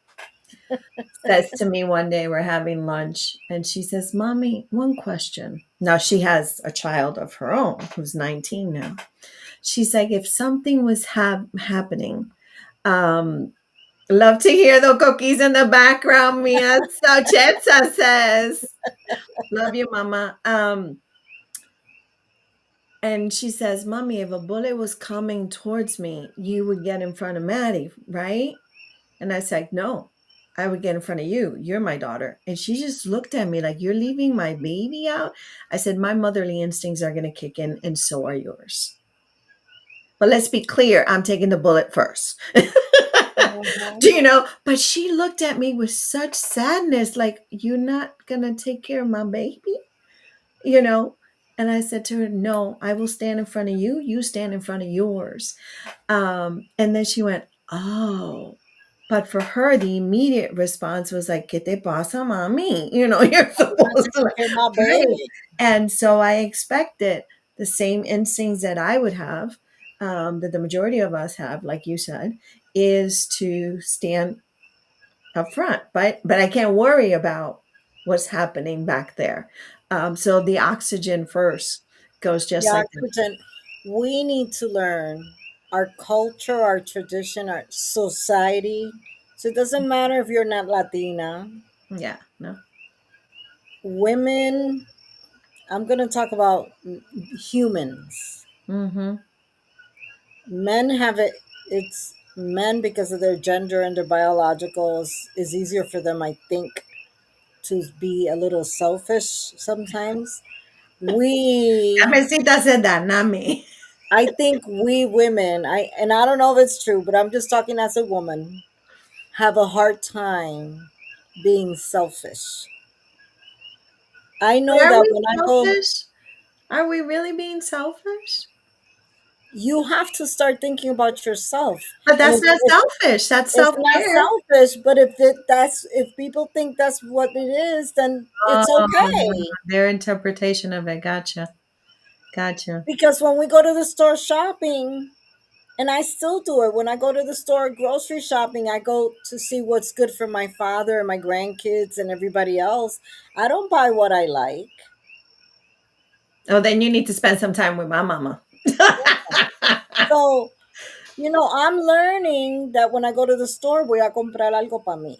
says to me one day, we're having lunch, and she says, Mommy, one question. Now she has a child of her own who's 19 now. She's like, if something was happening, um, love to hear the cookies in the background, Mia. So Chetza says, love you, Mama. And she says, Mommy, if a bullet was coming towards me, you would get in front of Maddie, right? And I said, no, I would get in front of you. You're my daughter. And she just looked at me like, you're leaving my baby out? I said, my motherly instincts are going to kick in, and so are yours. But let's be clear, I'm taking the bullet first. Mhm. Do you know? But she looked at me with such sadness, like, you're not going to take care of my baby? You know? And I said to her, no, I will stand in front of you. You stand in front of yours. And then she went, oh. But for her, the immediate response was like, ¿Qué te pasa, mami? You know, you're You're not supposed to taking like, care of my right. baby. And so I expected the same instincts that I would have, that the majority of us have, like you said, is to stand up front. But I can't worry about what's happening back there. So the oxygen first goes The just like that. oxygen. We need to learn our culture, our tradition, our society. So it doesn't matter if you're not Latina. Yeah, no. Women, I'm going to talk about humans. Mm-hmm. Men have it, it's men because of their gender and their biologicals is easier for them, I think, to be a little selfish sometimes. We, Carmencita said that, not me. I think we women, and I don't know if it's true, but I'm just talking as a woman, have a hard time being selfish. I But know are that we when I go, selfish? Are we really being selfish? you have to start thinking about yourself. But And that's not selfish. That's it's self not care. selfish, but if people think that's what it is, then it's Oh, okay. their interpretation of it. Gotcha. Gotcha. Because when we go to the store shopping, And I still do it when I go to the store grocery shopping. I go to see what's good for my father and my grandkids and everybody else. I don't buy what I like. Oh, then you need to spend some time with my mama. So, I'm learning that when I go to the store, voy a comprar algo para mí.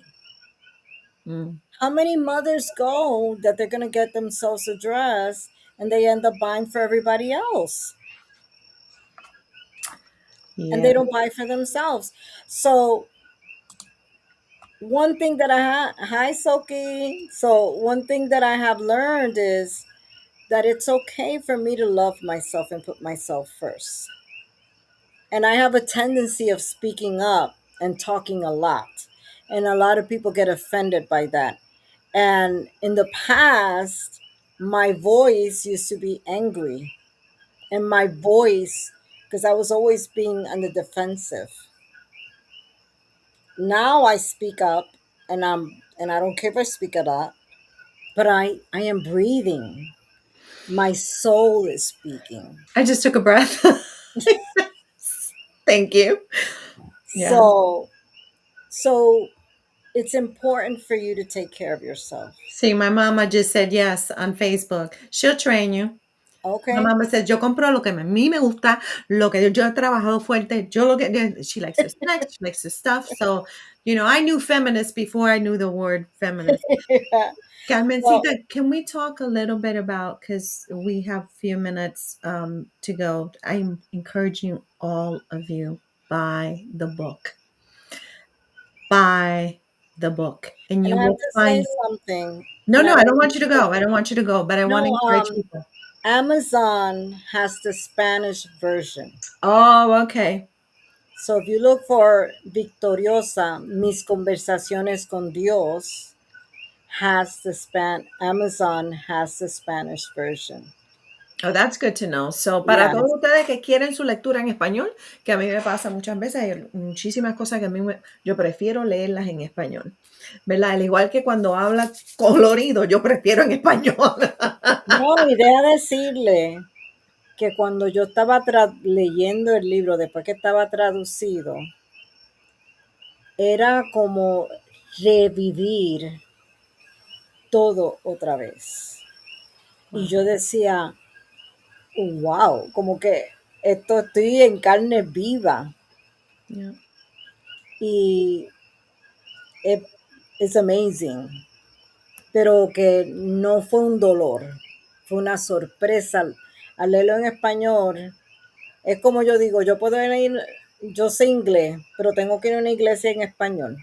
Mm, How many mothers go that they're going to get themselves a dress and they end up buying for everybody else and yeah. they don't buy for themselves? So, one thing that hi Soki. So, one thing that I have learned is that it's okay for me to love myself and put myself first. And I have a tendency of speaking up and talking a lot. And a lot of people get offended by that. And in the past, my voice used to be angry. And my voice, because I was always being on the defensive. Now I speak up and I don't care if I speak a lot, but I am breathing. My soul is speaking. I just took a breath. Thank you. Yeah. So it's important for you to take care of yourself. See, my mama just said yes on Facebook. She'll train you. My Okay. mama says, yo compro lo que a mí me gusta, lo que yo he trabajado fuerte, yo lo que, she likes the snacks, she likes the stuff. So, I knew feminist before I knew the word feminist. Yeah. Well, Carmencita, can we talk a little bit about, because we have a few minutes to go. I'm encouraging all of you, buy the book. Buy the book, and and you I have will to say find. something, No, and I no, I don't don't want mean you to to. go. I don't want you to go, but I want to No, encourage people. Amazon has the Spanish version. Oh, okay. So if you look for Victoriosa, Mis Conversaciones con Dios, Amazon has the Spanish version. Oh, that's good to know. So, para todos Yes. ustedes que quieren su lectura en español, que a mí me pasa muchas veces, hay muchísimas cosas que yo prefiero leerlas en español, ¿verdad? Al igual que cuando habla colorido, yo prefiero en español. No, y deja decirle que cuando yo estaba leyendo el libro, después que estaba traducido, era como revivir todo otra vez. Y Wow. yo decía, wow, como que esto estoy en carne viva Yeah. y es it's amazing, pero que no fue un dolor, fue una sorpresa. Al leerlo en español, es como yo digo, yo sé inglés, pero tengo que ir a una iglesia en español.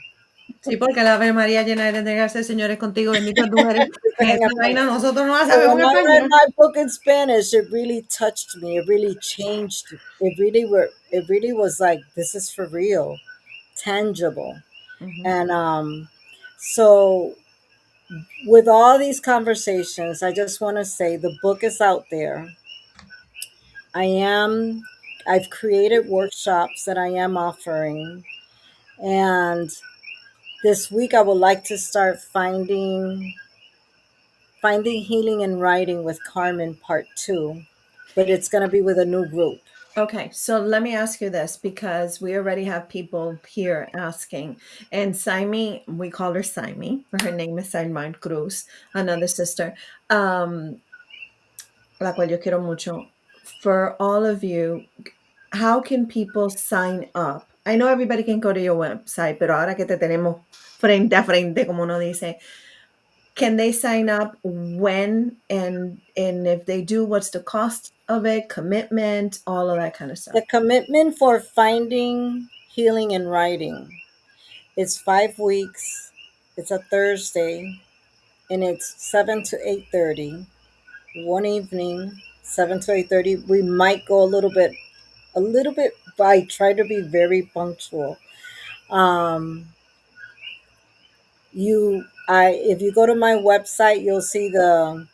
Sí, porque la Ave María llena eres de gracia, el Señor es contigo, bendita tú eres. En Esa español. vaina nosotros no la So sabemos when en I read español. my book in Spanish, it really touched me. It really changed. It really was like this is for real, tangible. Ujú. And so with all these conversations, I just want to say the book is out there. I am I've created workshops that I am offering, and this week I would like to start finding healing and writing with Carmen part 2, but it's going to be with a new group. Okay, so let me ask you this because we already have people here asking. And Saimi, we call her Saimi, but her name is Saimar Cruz, another sister, um, la cual yo quiero mucho. For all of you, how can people sign up? I know everybody can go to your website, pero ahora que te tenemos frente a frente, como uno dice, can they sign up when and if they do, what's the cost of it, commitment, all of that kind of stuff? The commitment for finding healing and writing is 5 weeks. It's a Thursday, and it's 7 to 8:30. One evening, 7 to 8:30. We might go a little bit. But I try to be very punctual. Um, if you go to my website, you'll see the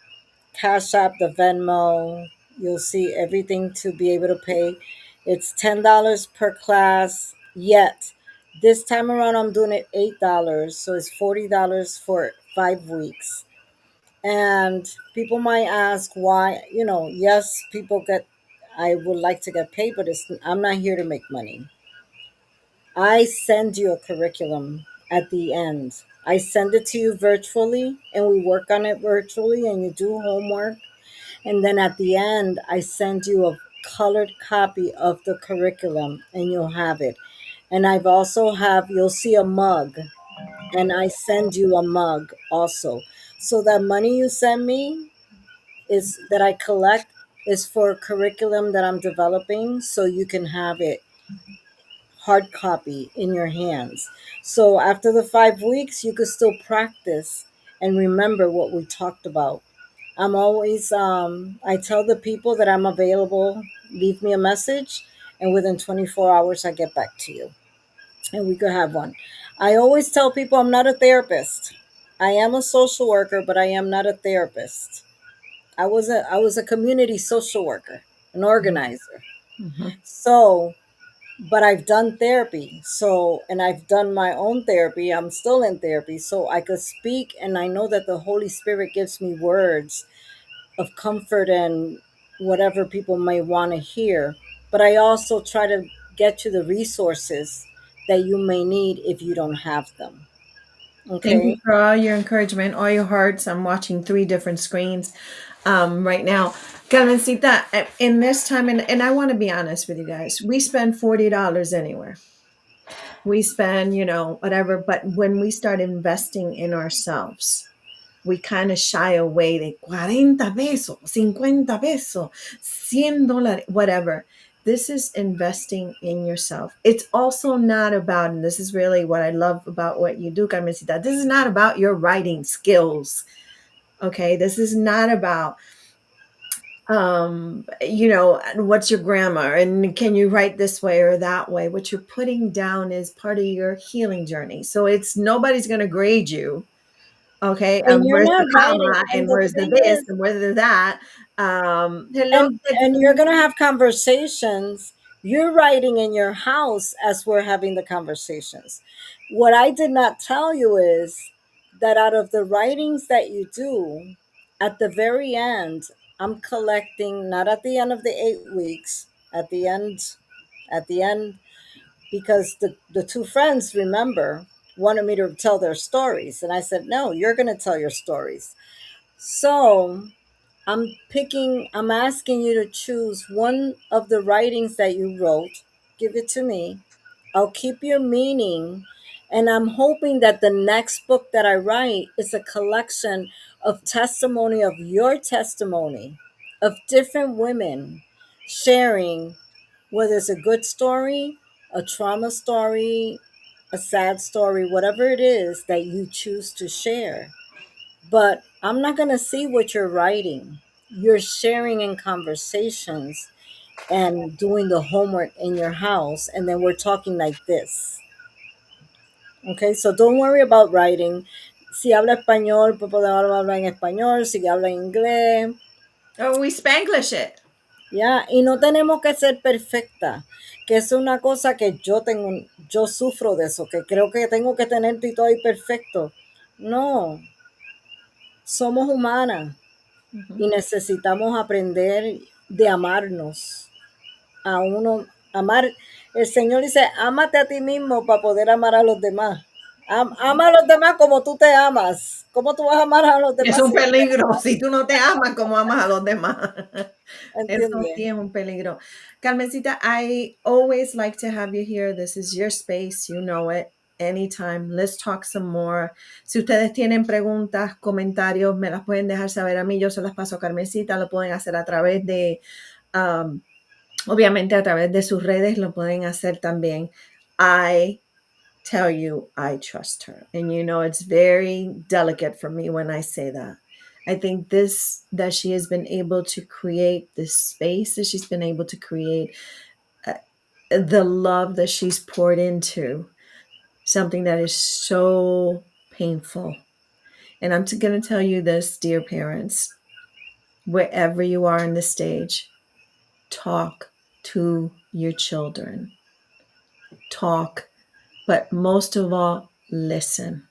Cash App, the Venmo. You'll see everything to be able to pay. It's $10 per class. Yet this time around, I'm doing it $8, so it's $40 for 5 weeks. And people might ask why. Yes, people get. I would like to get paid, but I'm not here to make money. I send you a curriculum at the end. I send it to you virtually, and we work on it virtually, and you do homework. And then at the end, I send you a colored copy of the curriculum, and you'll have it. And I've also have you'll see a mug, and I send you a mug also. So that money you send me is that I collect is for curriculum that I'm developing, so you can have it hard copy in your hands. So after the 5 weeks, you could still practice and remember what we talked about. I'm always, I tell the people that I'm available, leave me a message, and within 24 hours, I get back to you. And we could have one. I always tell people I'm not a therapist. I am a social worker, but I am not a therapist. I was a community social worker, an organizer. Mhm. So but I've done therapy. So, and I've done my own therapy. I'm still in therapy. So I could speak, and I know that the Holy Spirit gives me words of comfort and whatever people may want to hear. But I also try to get you the resources that you may need if you don't have them. Thank you Okay. for all your encouragement, all your hearts. I'm watching three different screens right now. Carmencita, in this time, and I want to be honest with you guys, we spend $40 anywhere. We spend, whatever. But when we start investing in ourselves, we kind of shy away de 40 pesos, 50 pesos, $100, whatever. This is investing in yourself. It's also not about, and this is really what I love about what you do, Carmencita. This is not about your writing skills. Okay. This is not about, what's your grammar and can you write this way or that way. What you're putting down is part of your healing journey. So it's nobody's going to grade you. Okay, And you're where's the not writing. comma And and the where's the thing this is, and where's the that? Hello, and you're going to have conversations. You're writing in your house as we're having the conversations. What I did not tell you is that out of the writings that you do, at the very end, I'm collecting, not at the end of the 8 weeks, at the end, because the two friends, remember, wanted me to tell their stories, and I said, no, you're going to tell your stories. So I'm asking you to choose one of the writings that you wrote, give it to me. I'll keep your meaning. And I'm hoping that the next book that I write is a collection of testimony of your testimony of different women sharing, whether it's a good story, a trauma story, a sad story, whatever it is that you choose to share. But I'm not going to see what you're writing. You're sharing in conversations and doing the homework in your house, and then we're talking like this. Okay, so don't worry about writing. Si habla español, pues podemos hablar en español. Si habla inglés, oh, we Spanglish it. ya. Y no tenemos que ser perfecta, que es una cosa que yo sufro de eso, que creo que tengo que tener todo ahí perfecto. No, somos humanas Mhm. y necesitamos aprender de amarnos a uno, amar. El Señor dice, ámate a ti mismo para poder amar a los demás. Ama a los demás como tú te amas. ¿Cómo tú vas a amar a los Es demás un si no te peligro amas? si tú no te amas como amas a los demás. Eso ¿Entiendes? sí es un peligro. Carmencita, I always like to have you here. This is your space. You know it. Anytime. Let's talk some more. Si ustedes tienen preguntas, comentarios, me las pueden dejar saber a mí. Yo se las paso a Carmencita. Lo pueden hacer a través de, um, obviamente a través de sus redes. Lo pueden hacer también. I tell you I trust her. And it's very delicate for me when I say that. I think this that she has been able to create this space that she's been able to create, uh, the love that she's poured into something that is so painful. And I'm going to tell you this, dear parents, wherever you are in the stage, talk to your children. Talk, but most of all, listen.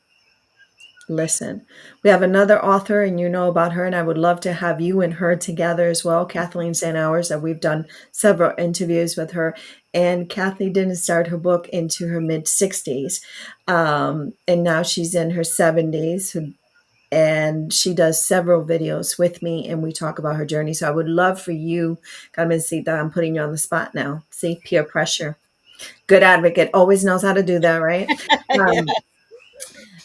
Listen, we have another author, and you know about her, and I would love to have you and her together as well, Kathleen St. Hours, that we've done several interviews with her. And Kathy didn't start her book into her mid 60s. And now she's in her 70s. And she does several videos with me, and we talk about her journey. So I would love for you, Carmencita, I'm putting you on the spot now. See, peer pressure. Good advocate always knows how to do that, right? Yeah. Um,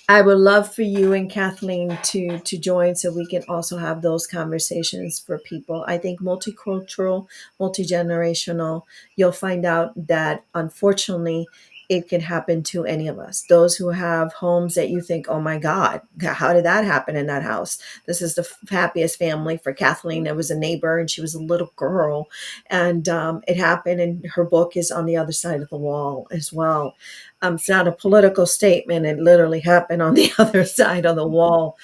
I would love for you and Kathleen to join so we can also have those conversations for people. I think multicultural, multi-generational, you'll find out that unfortunately it can happen to any of us. Those who have homes that you think, oh my God, how did that happen in that house? This is the happiest family for Kathleen. There was a neighbor and she was a little girl, and it happened. And her book is on the other side of the wall as well. It's not a political statement. It literally happened on the other side of the wall.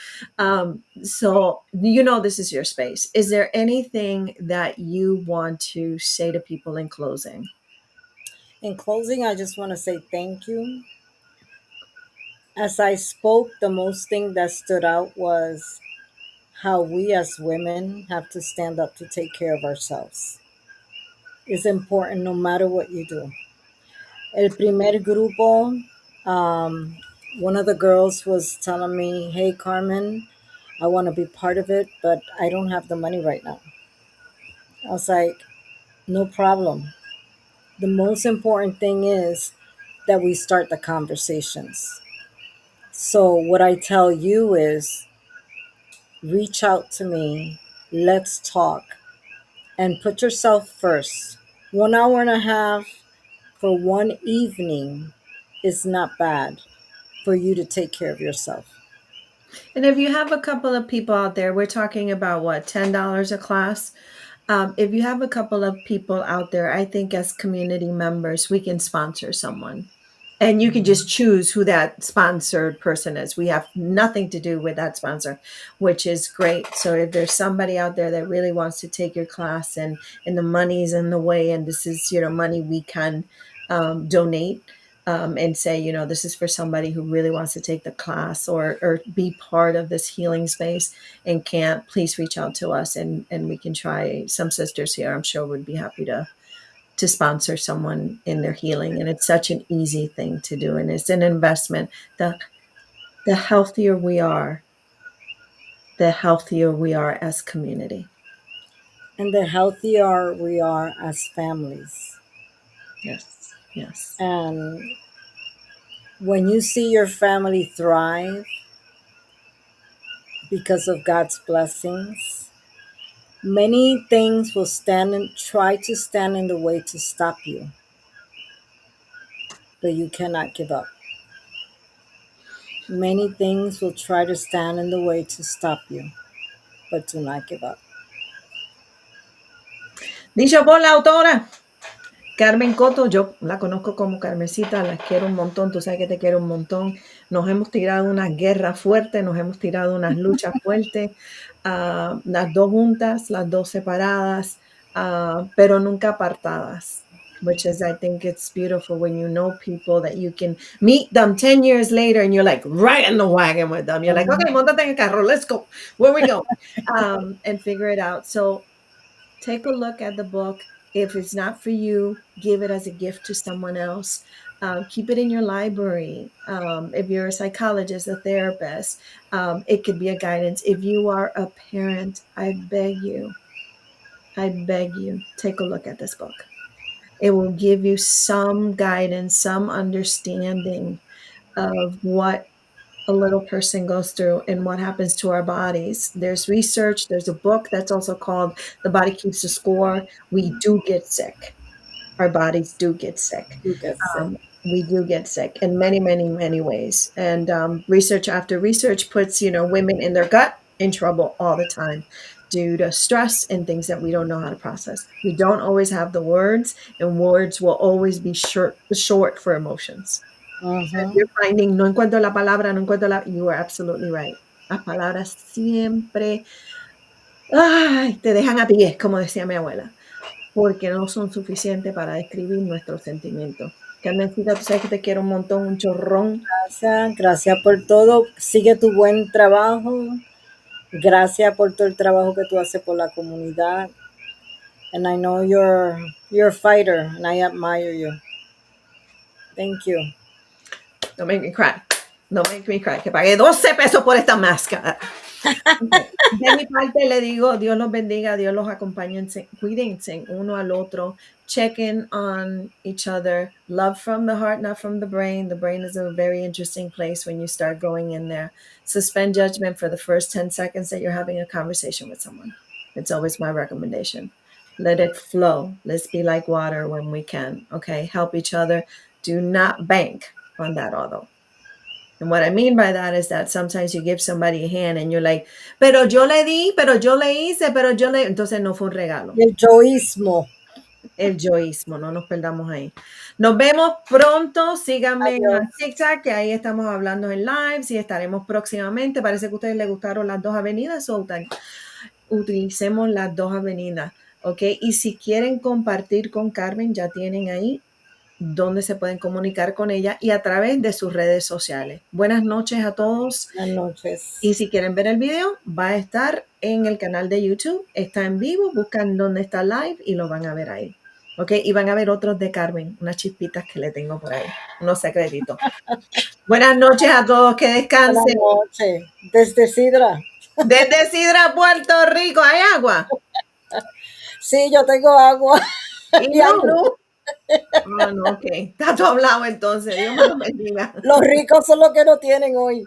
So, this is your space. Is there anything that you want to say to people in closing? In closing, I just want to say thank you. As I spoke, the most thing that stood out was how we as women have to stand up to take care of ourselves. It's important no matter what you do. El primer grupo, um, one of the girls was telling me, hey, Carmen, I want to be part of it, but I don't have the money right now. I was like, no problem. The most important thing is that we start the conversations. So, what I tell you is reach out to me, let's talk, and put yourself first. 1 hour and a half for one evening is not bad for you to take care of yourself. And if you have a couple of people out there, we're talking about what, $10 a class? If you have a couple of people out there, I think as community members, we can sponsor someone. And you can just choose who that sponsored person is. We have nothing to do with that sponsor, which is great. So if there's somebody out there that really wants to take your class, and the money's in the way, and this is, money we can donate, and say, this is for somebody who really wants to take the class, or be part of this healing space and can't, please reach out to us, and we can try. Some sisters here, I'm sure, would be happy to sponsor someone in their healing. And it's such an easy thing to do, and it's an investment. The healthier we are, the healthier we are as community. And the healthier we are as families. Yes, yes. And when you see your family thrive because of God's blessings, many things will stand and try to stand in the way to stop you, but you cannot give up. Many things will try to stand in the way to stop you, but do not give up. Dicho por la autora Carmen Coto. Yo la conozco como Carmencita, la quiero un montón, tú sabes que te quiero un montón. Nos hemos tirado unas guerras fuertes, nos hemos tirado unas luchas fuertes, las dos juntas, las dos separadas, pero nunca apartadas. Which is, I think it's beautiful when you know people that you can meet them 10 years later and you're like right in the wagon with them. You're like, okay, Mhm. montate en el carro, let's go. Where we go? And figure it out. So take a look at the book. If it's not for you, give it as a gift to someone else. Keep it in your library. If you're a psychologist, a therapist, it could be a guidance. If you are a parent, I beg you, take a look at this book. It will give you some guidance, some understanding of what a little person goes through and what happens to our bodies. There's research, there's a book that's also called The Body Keeps the Score. We do get sick. Our bodies do get sick. You get sick. We do get sick in many, many, many ways. And research after research puts, women in their gut in trouble all the time due to stress and things that we don't know how to process. We don't always have the words, and words will always be short for emotions. So if Hmm. you're finding, no encuentro la palabra, no encuentro la, you are absolutely right. Las palabras siempre, ay, te dejan a pies, como decía mi abuela, porque no son suficientes para describir nuestros sentimientos. Carmencita, tú sabes que te quiero un montón, un chorrón. Gracias, gracias por todo. Sigue tu buen trabajo. Gracias por todo el trabajo que tú haces por la comunidad. And I know you're a fighter and I admire you. Thank you. Don't make me cry. Don't make me cry. Que pagué 12 pesos por esta máscara. Okay. De mi parte le digo, Dios los bendiga, Dios los acompañe, cuídense uno al otro, check in on each other, love from the heart, not from the brain. The brain is a very interesting place when you start going in there. Suspend judgment for the first 10 seconds that you're having a conversation with someone. It's always my recommendation. Let it flow. Let's be like water when we can. Okay. Help each other. Do not bank on that, although. And what I mean by that is that sometimes you give somebody a hand and you're like, pero yo le di, pero yo le hice, pero yo le. Entonces no fue un regalo. El yoísmo. El yoísmo, no nos perdamos ahí. Nos vemos pronto. Síganme en Adiós. TikTok, que ahí estamos hablando en lives y estaremos próximamente. Parece que a ustedes les gustaron las dos avenidas, so utilicemos las dos avenidas. ¿Ok? Y si quieren compartir con Carmen, ya tienen ahí donde se pueden comunicar con ella y a través de sus redes sociales. Buenas noches a todos. Buenas noches. Y si quieren ver el video, va a estar en el canal de YouTube. Está en vivo, buscan dónde está live y lo van a ver ahí. ¿Ok? Y van a ver otros de Carmen, unas chispitas que le tengo por ahí, unos secretitos. Buenas noches a todos, que Buenas descansen. noches. Desde Sidra. Desde Sidra, Puerto Rico, ¿hay agua? Sí, yo tengo agua Y y hay no. luz. Ah, no, ok. Está todo hablado entonces. Dios me lo bendiga. Los ricos son los que no tienen hoy.